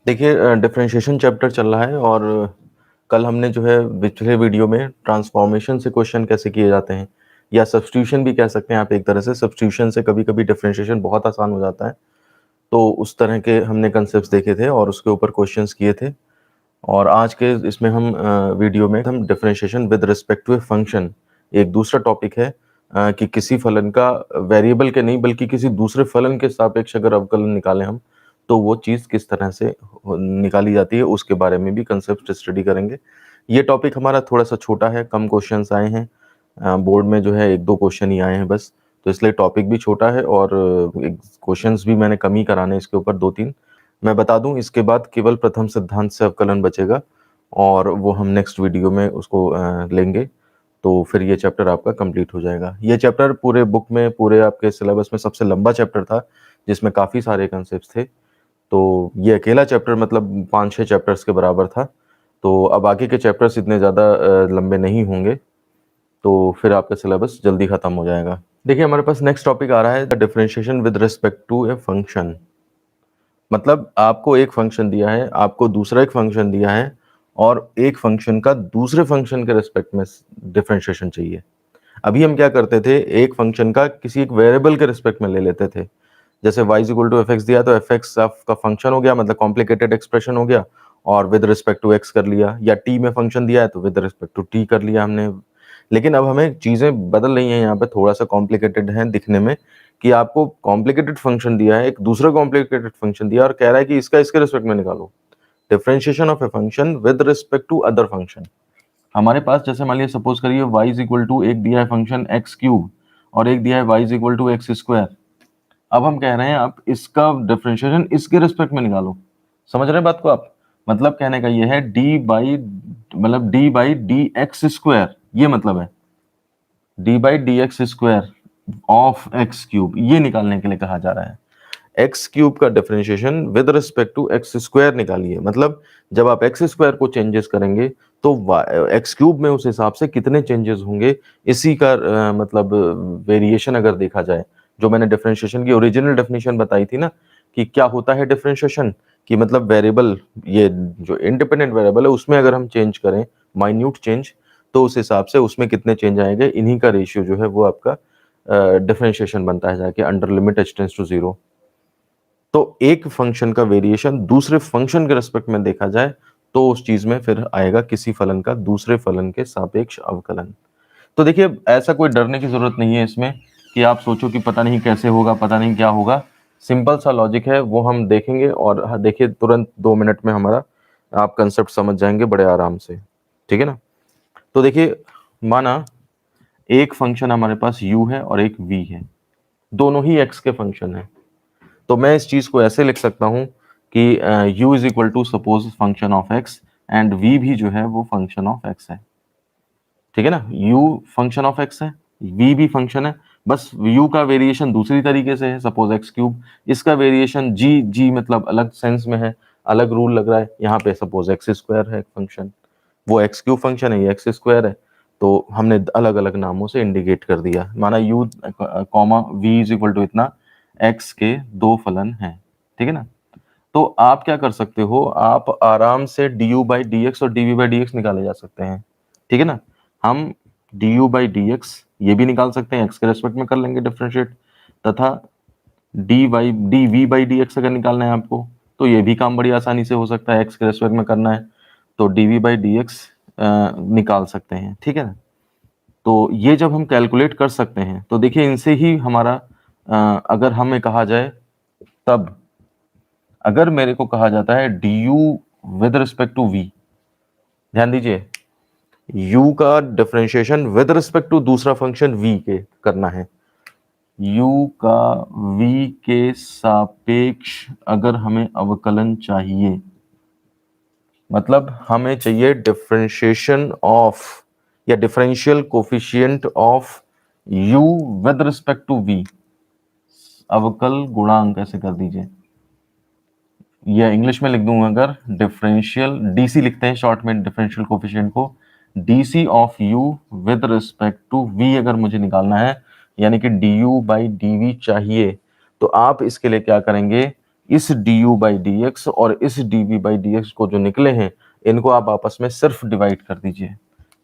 देखिए differentiation chapter चल रहा है और कल हमने जो है पिछले वीडियो में ट्रांसफॉर्मेशन से क्वेश्चन कैसे किए जाते हैं या सब्स्टिट्यूशन भी कह सकते हैं आप एक तरह से। सब्स्टिट्यूशन से कभी-कभी डिफरेंशिएशन बहुत आसान हो जाता है। तो उस तरह के हमने कॉन्सेप्ट्स देखे थे और उसके ऊपर क्वेश्चंस किए थे। और आज के इसमें हम वीडियो में हम differentiation with respect to a function, एक दूसरा टॉपिक है कि किसी फलन का वेरिएबल के नहीं बल्कि किसी दूसरे फलन के सापेक्ष अगर अवकलन निकालें हम, तो वो चीज़ किस तरह से निकाली जाती है उसके बारे में भी कंसेप्ट स्टडी करेंगे। ये टॉपिक हमारा थोड़ा-सा छोटा है, कम क्वेश्चंस आए हैं। बोर्ड में जो है 1-2 क्वेश्चन ही आए हैं बस, तो इसलिए टॉपिक भी छोटा है और एक क्वेश्चंस भी मैंने कम ही कराने इसके ऊपर 2-3। मैं बता दूं इसके बाद केवल प्रथम सिद्धांत से अवकलन बचेगा और वो हम नेक्स्ट वीडियो में उसको लेंगे, तो फिर ये चैप्टर आपका कंप्लीट हो जाएगा। ये चैप्टर पूरे बुक में, पूरे आपके सिलेबस में सबसे लंबा चैप्टर था, जिसमें काफ़ी सारे कॉन्सेप्ट्स थे। तो ये अकेला चैप्टर मतलब 5-6 चैप्टर्स के बराबर था। तो अब आगे के चैप्टर्स इतने ज़्यादा लंबे नहीं होंगे, तो फिर आपका सिलेबस जल्दी खत्म हो जाएगा। देखिए हमारे पास नेक्स्ट टॉपिक आ रहा है the differentiation with respect to a function. मतलब आपको एक फंक्शन दिया है, आपको दूसरा एक फंक्शन दिया है और एक फंक्शन का दूसरे फंक्शन के रिस्पेक्ट में डिफरेंशिएशन चाहिए। अभी हम क्या करते थे, एक फंक्शन का किसी एक वेरिएबल के रिस्पेक्ट में ले लेते थे। जैसे y equal to F X दिया तो एफ एक्स का फंक्शन हो गया, मतलब कॉम्प्लिकेटेड एक्सप्रेशन हो गया और विद रिस्पेक्ट टू x कर लिया, या t में फंक्शन दिया है तो विद रिस्पेक्ट टू t कर लिया हमने। लेकिन अब हमें चीज़ें बदल रही हैं, यहाँ पे थोड़ा-सा कॉम्प्लिकेटेड है दिखने में कि आपको कॉम्प्लिकेटेड फंक्शन दिया है, एक दूसरा कॉम्प्लिकेटेड फंक्शन दिया और कह रहा है कि इसका इसके रिस्पेक्ट में निकालो। Differentiation of a function with respect to other function. हमारे पास जैसे मान लीजिए सपोज करिए y इज इक्वल टू एक दिया है फंक्शन एक्स क्यूब और एक दिया है y is equal to X square. अब हम कह रहे हैं आप इसका डिफरेंशिएशन इसके रिस्पेक्ट में निकालो। समझ रहे हैं बात को आप? मतलब कहने का ये है D by D X square, ये मतलब है D by D X square of X cube, ये निकालने के लिए कहा जा रहा है। एक्स क्यूब का differentiation with respect to X square निकालिए। मतलब जब आप एक्स स्क्वायर को चेंजेस करेंगे तो एक्स क्यूब में उस हिसाब से कितने चेंजेस होंगे, इसी का मतलब वेरिएशन अगर देखा जाए। जो मैंने डिफरेंशिएशन की ओरिजिनल डेफिनेशन बताई थी ना कि क्या होता है डिफरेंशिएशन, कि मतलब वेरिएबल, ये जो इंडिपेंडेंट वेरिएबल है उसमें अगर हम चेंज करें माइन्यूट चेंज, तो उस हिसाब से उसमें कितने चेंज आएंगे, इन्हीं का रेशियो जो है वो आपका डिफरेंशिएशन बनता है जाके under limit h tends to 0। तो एक फंक्शन का वेरिएशन दूसरे फंक्शन के रिस्पेक्ट में देखा जाए तो उस चीज में फिर आएगा किसी फलन का दूसरे फलन के सापेक्ष अवकलन। तो देखिए ऐसा कोई डरने की जरूरत नहीं है इसमें कि आप सोचो कि पता नहीं कैसे होगा, पता नहीं क्या होगा। सिंपल सा लॉजिक है, वो हम देखेंगे और देखिए तुरंत 2 मिनट में हमारा आप कंसेप्ट समझ जाएंगे बड़े आराम से। ठीक है ना? तो देखिए माना एक फंक्शन हमारे पास u है और एक v है, दोनों ही x के फंक्शन है। तो मैं इस चीज को ऐसे लिख सकता हूं कि u is equal to suppose function of x and v भी जो है वो फंक्शन ऑफ x है। ठीक है ना? u फंक्शन ऑफ x है, v भी फंक्शन है, बस u का वेरिएशन दूसरी तरीके से है, सपोज x क्यूब। इसका वेरिएशन g मतलब अलग सेंस में है, अलग रूल लग रहा है। यहाँ पे सपोज x स्क्वायर है एक फंक्शन, वो x क्यूब फंक्शन है, ये x स्क्वायर है। तो हमने अलग अलग नामों से इंडिकेट कर दिया। माना u comma v is equal to इतना, x के दो फलन हैं। ठीक है ना? तो आप क्या कर सकते हो, आप आराम से du बाई डी एक्स और dv बाई डी एक्स निकाले जा सकते हैं। ठीक है ना? हम du बाई डी एक्स ये भी निकाल सकते हैं, x के रेस्पेक्ट में कर लेंगे डिफरेंशिएट, तथा dv बाई डी एक्स अगर निकालना है आपको तो ये भी काम बड़ी आसानी से हो सकता है। x के रेस्पेक्ट में करना है तो dv बाई डी एक्स निकाल सकते हैं। ठीक है ना? तो ये जब हम कैलकुलेट कर सकते हैं तो देखिए इनसे ही हमारा अगर हमें कहा जाए, तब अगर मेरे को कहा जाता है du with respect to v, ध्यान दीजिए u का डिफरेंशिएशन विद रिस्पेक्ट टू दूसरा फंक्शन v के करना है। u का v के सापेक्ष अगर हमें अवकलन चाहिए, मतलब हमें चाहिए डिफरेंशिएशन ऑफ या differential coefficient of u with respect to v, अवकल गुणांक ऐसे कर दीजिए, या इंग्लिश में लिख दूंगा अगर डिफरेंशियल डीसी लिखते हैं शॉर्ट में डिफरेंशियल कोफिशिएंट को, DC of u with respect to v अगर मुझे निकालना है, यानी कि du बाई dv चाहिए, तो आप इसके लिए क्या करेंगे, इस du बाई डी एक्स और इस dv बाई डी एक्स को जो निकले हैं इनको आप आपस में सिर्फ डिवाइड कर दीजिए।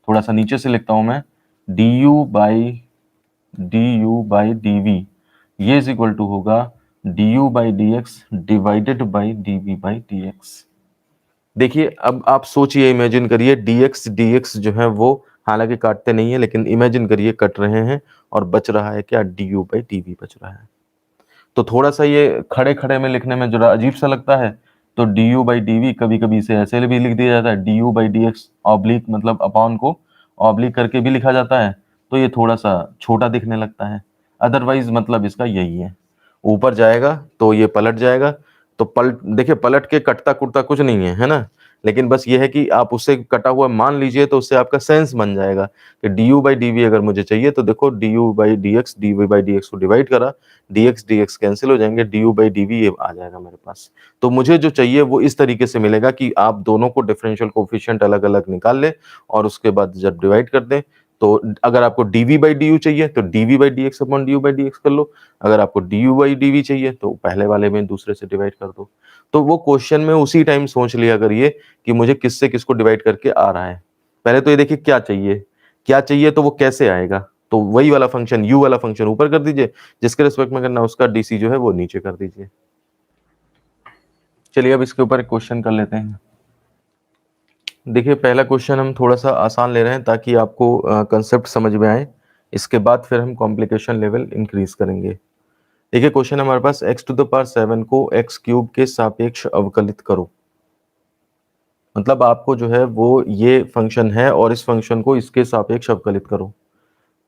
थोड़ा सा नीचे से लिखता हूं मैं, du बाई dv ये इज इक्वल टू होगा du by D x divided by dv by D x. देखिए अब आप सोचिए, इमेजिन करिए dx जो है वो हालांकि काटते नहीं है, लेकिन इमेजिन करिए कट रहे हैं और बच रहा है क्या, du बाई dv बच रहा है। तो थोड़ा सा ये खड़े खड़े में लिखने में जरा अजीब सा लगता है, तो du बाई dv कभी कभी इसे ऐसे भी लिख दिया जाता है, du बाई dx ऑब्लिक मतलब अपॉन को ऑब्लिक करके भी लिखा जाता है, तो ये थोड़ा सा छोटा दिखने लगता है। अदरवाइज मतलब इसका यही है, ऊपर जाएगा तो ये पलट जाएगा, तो पलट देखिए पलट के कटता कुटता कुछ नहीं है, है ना, लेकिन बस ये है कि आप उससे कटा हुआ मान लीजिए तो उससे आपका सेंस बन जाएगा कि du बाई dv अगर मुझे चाहिए तो देखो du by dx dv by dx को डिवाइड करा, dx कैंसिल हो जाएंगे, du बाई dv ये आ जाएगा मेरे पास। तो मुझे जो चाहिए वो इस तरीके से मिलेगा कि आप दोनों को डिफरेंशियल कोफिशिएंट अलग अलग निकाल ले और उसके बाद जब डिवाइड कर दें, तो अगर आपको dv बाई du चाहिए तो dv by dx upon du by dx कर लो, अगर आपको du बाई dv चाहिए तो पहले वाले में दूसरे से डिवाइड कर दो। तो वो क्वेश्चन में उसी टाइम सोच लिया करिए कि मुझे किससे किसको डिवाइड करके आ रहा है। पहले तो ये देखिए क्या चाहिए तो वो कैसे आएगा, तो वही वाला फंक्शन u वाला फंक्शन ऊपर कर दीजिए, जिसके रिस्पेक्ट में करना उसका dc जो है वो नीचे कर दीजिए। चलिए अब इसके ऊपर एक क्वेश्चन कर लेते हैं। देखिए पहला क्वेश्चन हम थोड़ा सा आसान ले रहे हैं ताकि आपको कंसेप्ट समझ में आए, इसके बाद फिर हम कॉम्प्लिकेशन लेवल इंक्रीज करेंगे। देखिए क्वेश्चन हमारे पास x टू द पावर 7 को x क्यूब के सापेक्ष अवकलित करो। मतलब आपको जो है वो ये फंक्शन है और इस फंक्शन को इसके सापेक्ष अवकलित करो।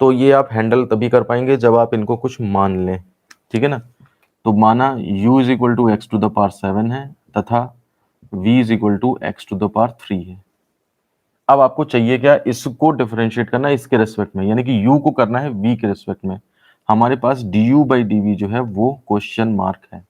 तो ये आप हैंडल तभी कर पाएंगे जब आप इनको कुछ मान लें, ठीक है ना। तो माना u is equal to X to the power 7 है तथा v is equal to X to the power 3 है। अब आपको चाहिए क्या, इसको डिफरेंशिएट करना है इसके रेस्पेक्ट में, यानी कि u को करना है v के रेस्पेक्ट में। हमारे पास du बाई dv जो है वो क्वेश्चन मार्क है,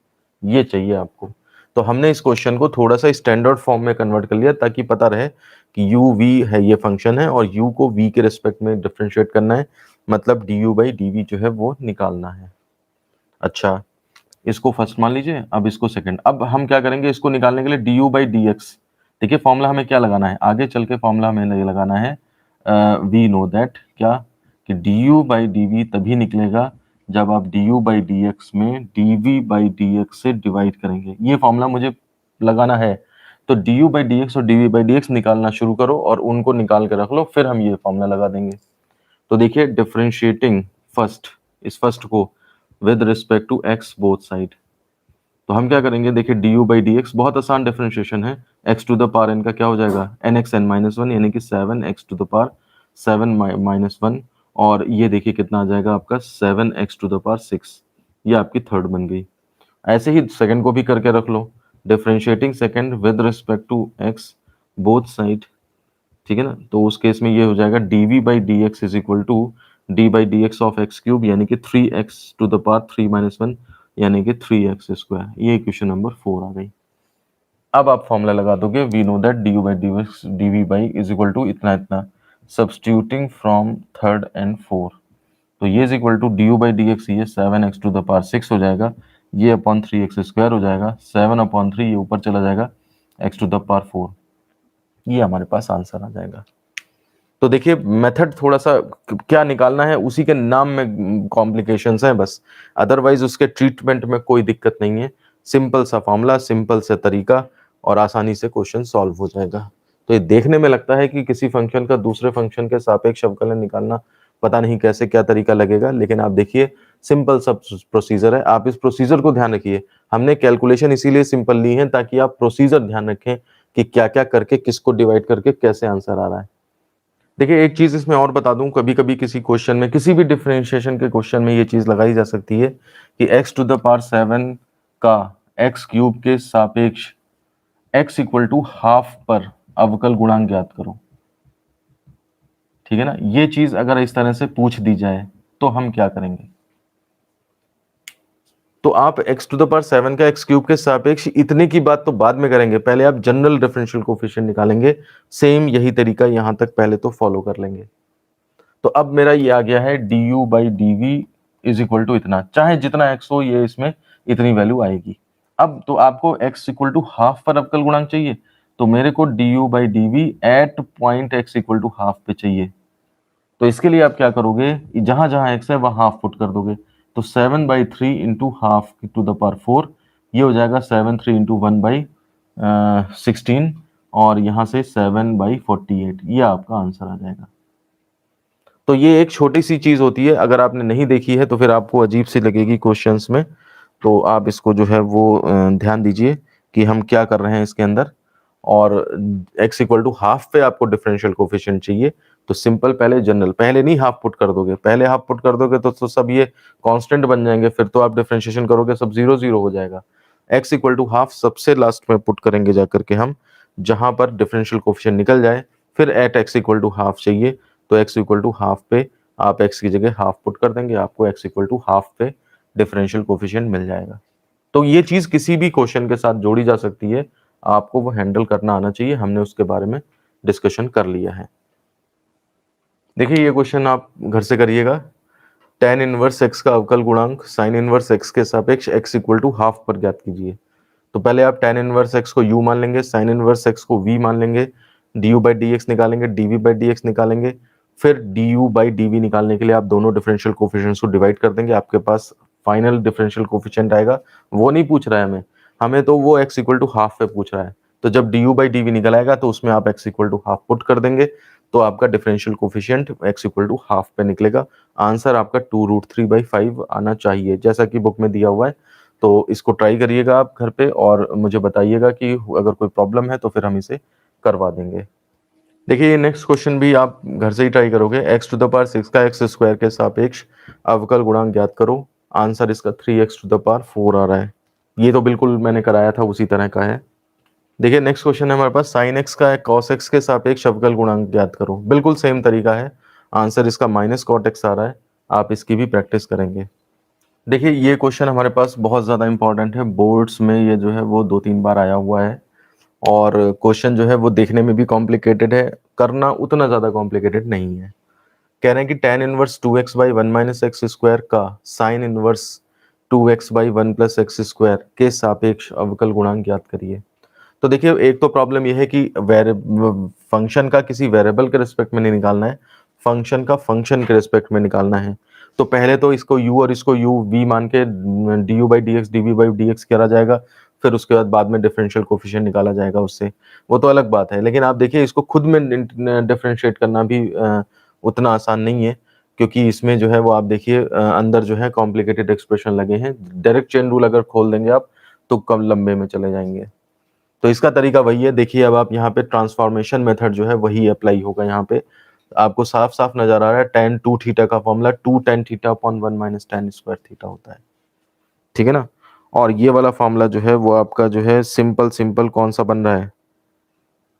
ये चाहिए आपको। तो हमने इस क्वेश्चन को थोड़ा सा स्टैंडर्ड फॉर्म में कन्वर्ट कर लिया ताकि पता रहे कि u v है ये फंक्शन है और u को v के रेस्पेक्ट में डिफरेंशिएट करना है, मतलब du बाई dv जो है वो निकालना है। अच्छा, इसको फर्स्ट मान लीजिए, अब इसको सेकंड। अब हम क्या करेंगे, इसको निकालने के लिए du बाई dx, देखिए फॉर्मूला हमें क्या लगाना है, आगे चल के फॉर्मूला हमें लगाना है वी नो दैट क्या, कि du बाई dv तभी निकलेगा जब आप du बाई dx में dv बाई dx से डिवाइड करेंगे, ये फॉर्मूला मुझे लगाना है। तो du बाई dx और dv बाई dx निकालना शुरू करो और उनको निकाल के रख लो, फिर हम ये फॉर्मूला लगा देंगे। तो देखिए डिफरेंशिएटिंग फर्स्ट, इस फर्स्ट को with respect to x both side, तो हम क्या करेंगे, देखिए du बाई dx बहुत आसान डिफरेंशिएशन है, x to the power n का क्या हो जाएगा nx n माइनस 1 यानी कि 7x to the power 7 minus 1, और ये देखिए कितना आ जाएगा आपका 7x टू द पावर 6, ये आपकी थर्ड बन गई। ऐसे ही सेकंड को भी करके रख लो, differentiating second with respect to x both side, ठीक है ना। तो उस केस में ये हो जाएगा dv by dx is equal to d by dx of x cube यानी कि 3x to the power 3 minus 1 यानी कि 3x स्क्वायर, ये इक्वेशन नंबर 4 आ गई। अब आप फॉर्मूला लगा दोगे, we know that du by dv by is equal to इतना इतना, substituting from third and four, तो ये is equal to du by dx, ये 7x टू द पावर 6 हो जाएगा, ये अपॉन 3x स्क्वायर हो जाएगा, 7 अपॉन 3 ये ऊपर चला जाएगा x टू द पावर 4, ये हमारे पास आंसर आ जाएगा। तो देखिए मेथड थोड़ा सा क्या निकालना है उसी के नाम में कॉम्प्लिकेशंस हैं बस, अदरवाइज उसके ट्रीटमेंट में कोई दिक्कत नहीं है, सिंपल सा फॉर्मूला, सिंपल सा तरीका और आसानी से क्वेश्चन सॉल्व हो जाएगा। तो ये देखने में लगता है कि किसी फंक्शन का दूसरे फंक्शन के सापेक्ष अवकलन निकालना पता नहीं कैसे क्या तरीका लगेगा, लेकिन आप देखिए सिंपल सा प्रोसीजर है, आप इस प्रोसीजर को ध्यान रखिए। हमने कैलकुलेशन इसीलिए सिंपल ली है ताकि आप प्रोसीजर ध्यान रखें कि क्या क्या करके किसको डिवाइड करके कैसे आंसर आ रहा है। देखिए एक चीज इसमें और बता दूं, कभी कभी किसी क्वेश्चन में, किसी भी डिफरेंशिएशन के क्वेश्चन में ये चीज लगाई जा सकती है कि x टू द पावर 7 का x क्यूब के सापेक्ष x इक्वल टू हाफ पर अवकल गुणांक ज्ञात करो, ठीक है ना। ये चीज अगर इस तरह से पूछ दी जाए तो हम क्या करेंगे, तो आप x टू द पावर 7 का x क्यूब के सापेक्ष इतने की बात तो बाद में करेंगे, पहले आप जनरल डिफरेंशियल कोफिशिएंट निकालेंगे, सेम यही तरीका यहां तक पहले तो फॉलो कर लेंगे। तो अब मेरा ये आ गया है du by dv is equal to इतना, चाहे जितना x हो ये इसमें इतनी वैल्यू आएगी। अब तो आपको x इक्वल टू हाफ पर अवकल गुणांक चाहिए, तो मेरे को du by D at point x equal to half पे चाहिए। तो इसके लिए आप क्या करोगे, जहां जहां x है वहां हाफ पुट कर दोगे। तो 7/3 into half to the power 4, ये हो जाएगा 7/3 इंटू 1/16, और यहाँ से 7/48, ये आपका आंसर आ जाएगा। तो ये एक छोटी सी चीज होती है, अगर आपने नहीं देखी है तो फिर आपको अजीब सी लगेगी क्वेश्चंस में, तो आप इसको जो है वो ध्यान दीजिए कि हम क्या कर रहे हैं इसके अंदर। और x इक्वल टू हाफ पे आपको डिफरेंशियल कोफिशिएंट चाहिए, तो सिंपल पहले जनरल, पहले नहीं हाफ पुट कर दोगे, पहले हाफ पुट कर दोगे तो सब ये कांस्टेंट बन जाएंगे, फिर तो आप डिफरेंशिएशन करोगे सब 0 0 हो जाएगा। x इक्वल टू हाफ सबसे लास्ट में पुट करेंगे जाकर के हम, जहां पर डिफरेंशियल कोफिशिएंट निकल जाए, फिर at x equal to half चाहिए, तो x इक्वल टू हाफ पे आप x की जगह हाफ पुट कर देंगे, आपको x इक्वल टू हाफ पे डिफरेंशियल कोफिशिएंट मिल जाएगा। तो ये चीज किसी भी क्वेश्चन के साथ जोड़ी जा सकती है, आपको वो हैंडल करना आना चाहिए, हमने उसके बारे में डिस्कशन कर लिया है। देखिए ये क्वेश्चन आप घर से करिएगा। tan इनवर्स x का अवकल गुणांक sin इनवर्स x के सापेक्ष x इक्वल टू हाफ पर ज्ञात कीजिए। तो पहले आप tan इनवर्स x को u मान लेंगे, sin इनवर्स x को v मान लेंगे, du बाई dx निकालेंगे, dv बाई dx निकालेंगे, फिर du बाई dv निकालने के लिए आप दोनों डिफरेंशियल कोफिशिएंट्स को डिवाइड कर देंगे, आपके पास फाइनल डिफरेंशियल कोफिशिएंट आएगा। वो नहीं पूछ रहा है हमें, हमें तो वो x इक्वल टू हाफ पे पूछ रहा है। तो जब du बाई dv निकल आएगा तो उसमें आप x equal to half put कर देंगे, तो आपका differential coefficient x equal to half पे निकलेगा। आंसर आपका 2√3/5 आना चाहिए, जैसा कि बुक में दिया हुआ है। तो इसको ट्राई करिएगा आप घर पे और मुझे बताइएगा कि अगर कोई प्रॉब्लम है तो फिर हम इसे करवा देंगे। देखिए नेक्स्ट क्वेश्चन भी आप घर से ही ट्राई करोगे। x टू द पावर 6 का x स्क्वायर के सापेक्ष अवकल गुणांक ज्ञात करो। आंसर इसका 3x टू द पावर 4 आ रहा है। ये तो बिल्कुल मैंने कराया था उसी तरह का है। देखिए नेक्स्ट क्वेश्चन है हमारे पास, साइन एक्स का कॉस एक्स के सापेक्ष अवकल गुणांक ज्ञात करो। बिल्कुल सेम तरीका है। आंसर इसका माइनस कॉट एक्स आ रहा है। आप इसकी भी प्रैक्टिस करेंगे। देखिए ये क्वेश्चन हमारे पास बहुत ज़्यादा इंपॉर्टेंट है, बोर्ड्स में ये जो है वो 2-3 बार आया हुआ है, और क्वेश्चन जो है वो देखने में भी कॉम्प्लिकेटेड है, करना उतना ज़्यादा कॉम्प्लिकेटेड नहीं है। कह रहे हैं कि tan inverse 2x by 1 minus x square का sine inverse 2x by 1 plus x square के सापेक्ष अवकल गुणांक ज्ञात करिए। तो देखिए एक तो प्रॉब्लम यह है कि फंक्शन का किसी वेरिएबल के रिस्पेक्ट में नहीं निकालना है, फंक्शन का फंक्शन के रिस्पेक्ट में निकालना है। तो पहले तो इसको u और इसको u v मान के du by D x D by D x करा जाएगा, फिर उसके बाद में डिफरेंशियल कोफिशिएंट निकाला जाएगा उससे, वो तो अलग बात है। लेकिन आप देखिए इसको खुद में डिफरेंशिएट करना भी उतना आसान नहीं है, क्योंकि इसमें जो है वो आप देखिए अंदर जो है कॉम्प्लिकेटेड एक्सप्रेशन लगे हैं। डायरेक्ट चेन रूल अगर खोल देंगे आप तो कम लंबे में चले जाएंगे। तो इसका तरीका वही है। देखिए अब आप यहाँ पे ट्रांसफॉर्मेशन मेथड जो है वही अप्लाई होगा। यहाँ पे आपको साफ साफ नजर आ रहा है tan 2 थीटा का formula 2 tan theta upon 1 minus tan square theta होता है, ठीक है ना। और ये वाला फॉर्मूला जो है वो आपका जो है सिंपल कौन सा बन रहा है,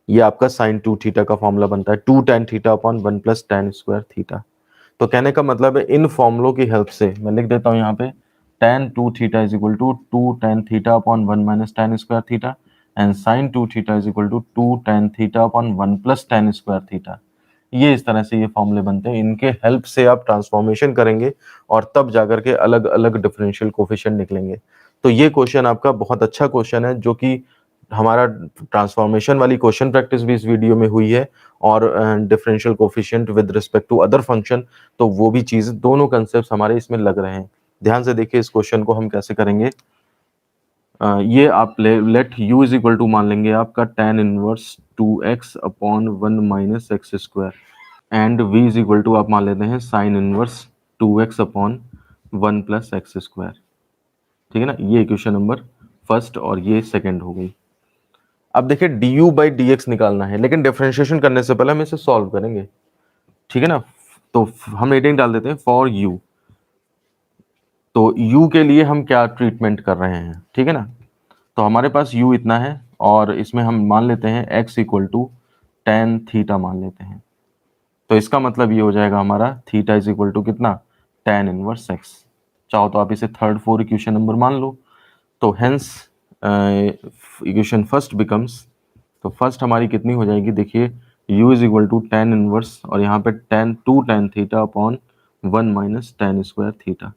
ये आपका sin 2 थीटा का फॉर्मूला बनता है 2 tan theta upon 1 plus tan square theta. तो कहने का मतलब है इन फॉर्मूलों की हेल्प से मैं लिख देता हूँ यहाँ पे tan 2 theta is equal to 2 tan theta upon 1 minus tan square theta and sin 2 theta is equal to 2 tan theta upon 1 plus tan square theta. ये इस तरह से ये फॉर्मूले बनते हैं, इनके हेल्प से आप ट्रांसफॉर्मेशन करेंगे और तब जाकर के अलग अलग डिफरेंशियल कोफिशिएंट निकलेंगे। तो ये क्वेश्चन आपका बहुत अच्छा क्वेश्चन है, जो कि हमारा ट्रांसफॉर्मेशन वाली क्वेश्चन प्रैक्टिस भी इस वीडियो में हुई है, और differential coefficient with respect to other function, तो वो भी चीज, दोनों कंसेप्ट हमारे इसमें लग रहे हैं। ध्यान से देखिए इस क्वेश्चन को हम कैसे करेंगे। ये आप let u is equal to मान लेंगे आपका tan inverse 2x upon 1 minus x square, and v is equal to आप मान लेते हैं sin inverse 2x upon 1 plus x square, ठीक है ना। ये इक्वेशन नंबर फर्स्ट और ये सेकंड हो गई। अब देखिए du बाई डी एक्स निकालना है, लेकिन डिफरेंशिएशन करने से पहले हम इसे सॉल्व करेंगे, ठीक है ना। तो हम हेडिंग डाल देते हैं फॉर u। तो u के लिए हम क्या ट्रीटमेंट कर रहे हैं, ठीक है ना। तो हमारे पास u इतना है, और इसमें हम मान लेते हैं x equal to tan theta मान लेते हैं। तो इसका मतलब ये हो जाएगा हमारा थीटा इज इक्वल टू कितना, tan इनवर्स x। चाहो तो आप इसे थर्ड फोर इक्वेशन नंबर मान लो। तो हेंस इक्वेशन फर्स्ट बिकम्स, तो फर्स्ट हमारी कितनी हो जाएगी, देखिए u is equal to tan inverse, और यहाँ पे tan 2 tan theta upon 1 minus tan square theta.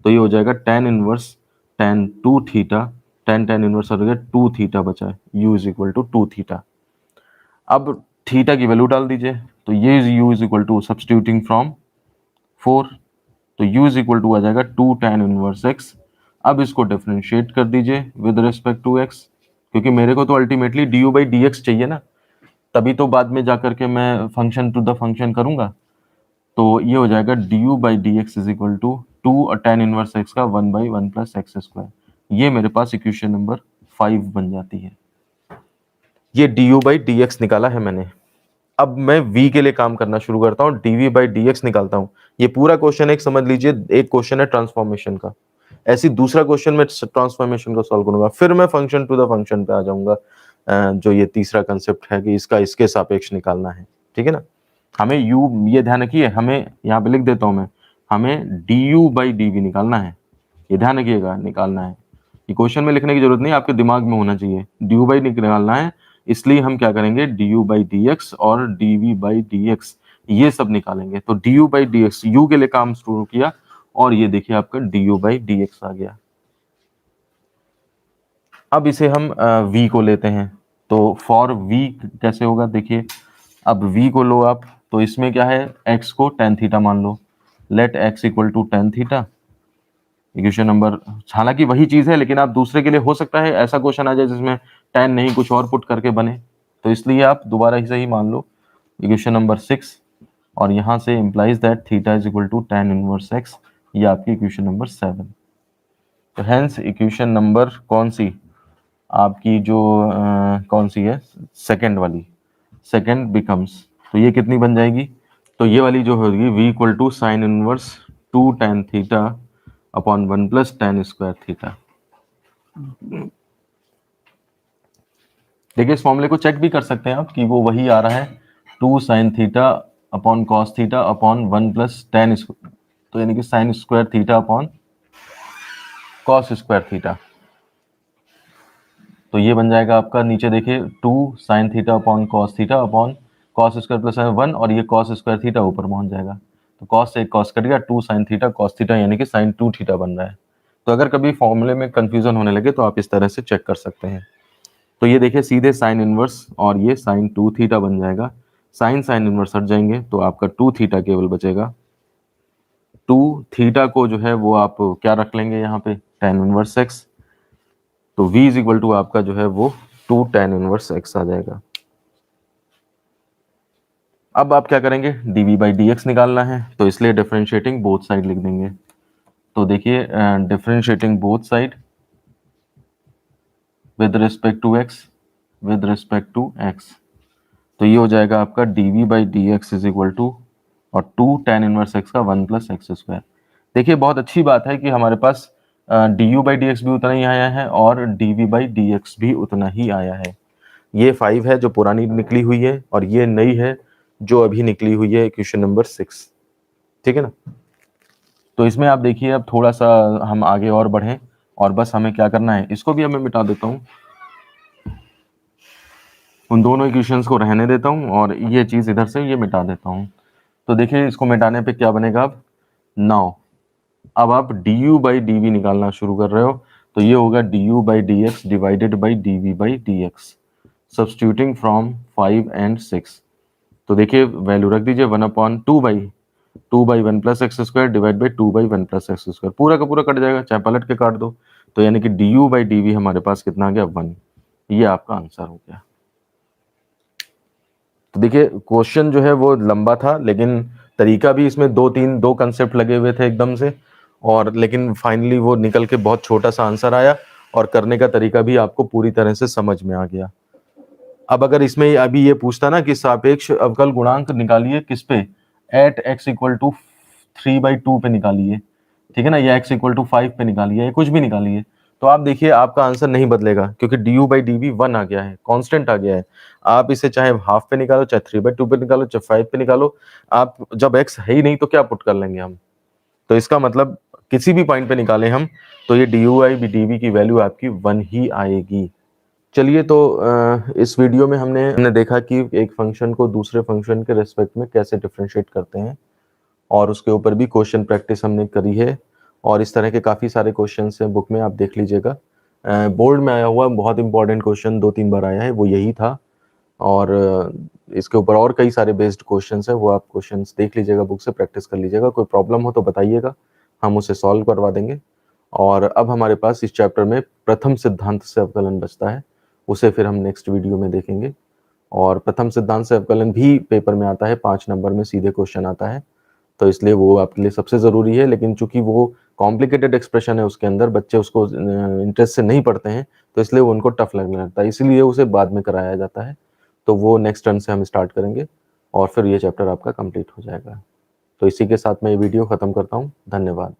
तो ये हो जाएगा tan inverse tan 2 theta tan inverse हो गया 2 थीटा बचा है, u is equal to 2 theta. अब थीटा की वैल्यू डाल दीजिए, तो ये u is equal to substituting from 4, तो u इज इक्वल टू आ जाएगा 2 tan इनवर्स x। अब इसको डिफरेंशिएट कर दीजिए विद रिस्पेक्ट टू x, क्योंकि मेरे को तो अल्टीमेटली du बाई dx चाहिए ना, तभी तो बाद में जाकर के मैं फंक्शन टू द फंक्शन करूंगा। तो ये हो जाएगा du by dx is equal to 2 tan inverse x का 1 बाई 1 प्लस एक्स स्क्वायर। ये मेरे पास इक्वेशन नंबर 5 बन जाती है। ये du बाई dx निकाला है मैंने। अब मैं v के लिए काम करना शुरू करता हूँ, dv बाई dx निकालता हूँ। ये पूरा क्वेश्चन एक समझ लीजिए, एक क्वेश्चन है ट्रांसफॉर्मेशन का, ऐसी दूसरा क्वेश्चन में ट्रांसफॉर्मेशन को सॉल्व करूंगा, फिर मैं फंक्शन टू द फंक्शन पे आ जाऊंगा, जो ये तीसरा कंसेप्ट है कि इसका इसके सापेक्ष निकालना है। ठीक है ना, हमें u, ये ध्यान रखिए, हमें यहाँ पे लिख देता हूं मैं, हमें du बाई dv निकालना है, ये ध्यान रखिएगा, निकालना है। ये क्वेश्चन में लिखने की जरूरत नहीं, आपके दिमाग में होना चाहिए, du बाई निकालना है, इसलिए हम क्या करेंगे, du बाई dx और dv बाई dx ये सब निकालेंगे। तो du बाई dx, u के लिए काम शुरू किया, और ये देखिए आपका du बाई dx आ गया। अब इसे हम v को लेते हैं, तो फॉर v कैसे होगा देखिए, अब v को लो आप, तो इसमें क्या है, x को tan थीटा मान लो, let x equal to tan theta. Equation number, हालांकि वही चीज है, लेकिन आप दूसरे के लिए हो सकता है ऐसा क्वेश्चन आ जाए जिसमें tan नहीं कुछ और पुट करके बने, तो इसलिए आप दोबारा इसे ही मान लो, इक्वेशन नंबर 6, और यहाँ से implies that theta is equal to tan inverse x, ये आपकी इक्वेशन नंबर 7। तो हेंस इक्वेशन नंबर कौन सी आपकी, जो कौन सी है, सेकंड वाली, सेकंड बिकम्स, तो ये कितनी बन जाएगी, तो ये वाली जो होगी v equal to sine inverse 2 tan theta upon 1 plus tan square theta. देखिए इस फॉर्मूले को चेक भी कर सकते हैं आप कि वो वही आ रहा है, 2 sine theta upon cos theta upon 1 plus tan, तो यानी कि sine square theta upon cos square theta. तो ये बन जाएगा आपका, नीचे देखिए 2 sine theta upon cos theta upon cos square plus 1, और ये कॉस स्क्वायर थीटा ऊपर पहुंच जाएगा, तो कॉस से एक कॉस कट गया, 2 साइन थीटा कॉस थीटा यानी कि साइन 2 थीटा बन रहा है। तो अगर कभी फॉर्मूले में कंफ्यूजन होने लगे तो आप इस तरह से चेक कर सकते हैं। तो ये देखिए सीधे साइन इनवर्स और ये साइन 2 थीटा बन जाएगा, साइन साइन इनवर्स हट जाएंगे तो आपका 2 थीटा केवल बचेगा। 2 थीटा को जो है वो आप क्या रख लेंगे यहाँ पे, tan इनवर्स x, तो v इज इक्वल टू आपका जो है वो 2 tan इनवर्स x आ जाएगा। अब आप क्या करेंगे, dv बाई dx निकालना है, तो इसलिए डिफरेंशिएटिंग बोथ साइड लिख देंगे। तो देखिए differentiating both side with respect to x, with respect to x, तो ये हो जाएगा आपका dv by dx is equal to, और 2 tan इनवर्स x का 1 प्लस एक्स स्क्वायर। देखिए बहुत अच्छी बात है कि हमारे पास du बाई डी भी उतना ही आया है और dv बाई dx भी उतना ही आया है। ये 5 है जो पुरानी निकली हुई है, और ये नई है जो अभी निकली हुई है, इक्वेशन नंबर 6। ठीक है ना, तो इसमें आप देखिए अब थोड़ा सा हम आगे और बढ़ें, और बस हमें क्या करना है, इसको भी मैं मिटा देता हूँ, उन दोनों इक्वेशंस को रहने देता हूँ, और ये चीज़ इधर से ये मिटा देता हूँ। तो देखिए इसको मिटाने पे क्या बनेगा, अब 9, अब आप du बाई डी निकालना शुरू कर रहे हो, तो ये होगा du by D x divided by dv by D x, substituting from 5 and 6। तो देखिए वैल्यू रख दीजिए 1/2 by 1 plus x square divide by 2/1 plus x square, पूरा का पूरा कट जाएगा, चाहे पलट के काट दो, तो यानी कि du बाई डी हमारे पास कितना आ गया, 1। ये आपका आंसर हो गया। तो देखिए क्वेश्चन जो है वो लंबा था, लेकिन तरीका भी इसमें दो कंसेप्ट लगे हुए थे एकदम से, और लेकिन फाइनली वो निकल के बहुत छोटा सा आंसर आया, और करने का तरीका भी आपको पूरी तरह से समझ में आ गया। अब अगर इसमें अभी ये पूछता ना कि सापेक्ष अवकल गुणांक निकालिए किस पे, एट x इक्वल टू 3/2 पे निकालिए, ठीक है ना, या x इक्वल टू 5 पे निकालिए, या कुछ भी निकालिए, तो आप देखिए आपका आंसर नहीं बदलेगा, क्योंकि du बाई डी 1 आ गया है, कांस्टेंट आ गया है। आप इसे चाहे हाफ पे निकालो, चाहे 3/2 पे निकालो, चाहे 5 पे निकालो, आप जब x है ही नहीं तो क्या पुट कर लेंगे हम, तो इसका मतलब किसी भी पॉइंट पे निकालें हम, तो ये du बाई डी की वैल्यू आपकी 1 ही आएगी। चलिए, तो इस वीडियो में हमने देखा कि एक फंक्शन को दूसरे फंक्शन के रेस्पेक्ट में कैसे डिफरेंशिएट करते हैं, और उसके ऊपर भी क्वेश्चन प्रैक्टिस हमने करी है, और इस तरह के काफ़ी सारे क्वेश्चंस हैं बुक में, आप देख लीजिएगा। बोर्ड में आया हुआ बहुत इंपॉर्टेंट क्वेश्चन 2-3 बार आया है, वो यही था। और इसके ऊपर और कई सारे बेस्ड क्वेश्चंस हैं, वो आप क्वेश्चंस देख लीजिएगा, बुक से प्रैक्टिस कर लीजिएगा। कोई प्रॉब्लम हो तो बताइएगा, हम उसे सॉल्व करवा देंगे। और अब हमारे पास इस चैप्टर में प्रथम सिद्धांत से अवकलन बचता है, उसे फिर हम नेक्स्ट वीडियो में देखेंगे। और प्रथम सिद्धांत से अवकलन भी पेपर में आता है, 5 नंबर में सीधे क्वेश्चन आता है, तो इसलिए वो आपके लिए सबसे ज़रूरी है। लेकिन चूंकि वो कॉम्प्लिकेटेड एक्सप्रेशन है उसके अंदर, बच्चे उसको इंटरेस्ट से नहीं पढ़ते हैं, तो इसलिए वो उनको टफ लगने लगता है, इसीलिए उसे बाद में कराया जाता है। तो वो नेक्स्ट टर्न से हम स्टार्ट करेंगे और फिर ये चैप्टर आपका कंप्लीट हो जाएगा। तो इसी के साथ मैं ये वीडियो ख़त्म करता हूँ। धन्यवाद।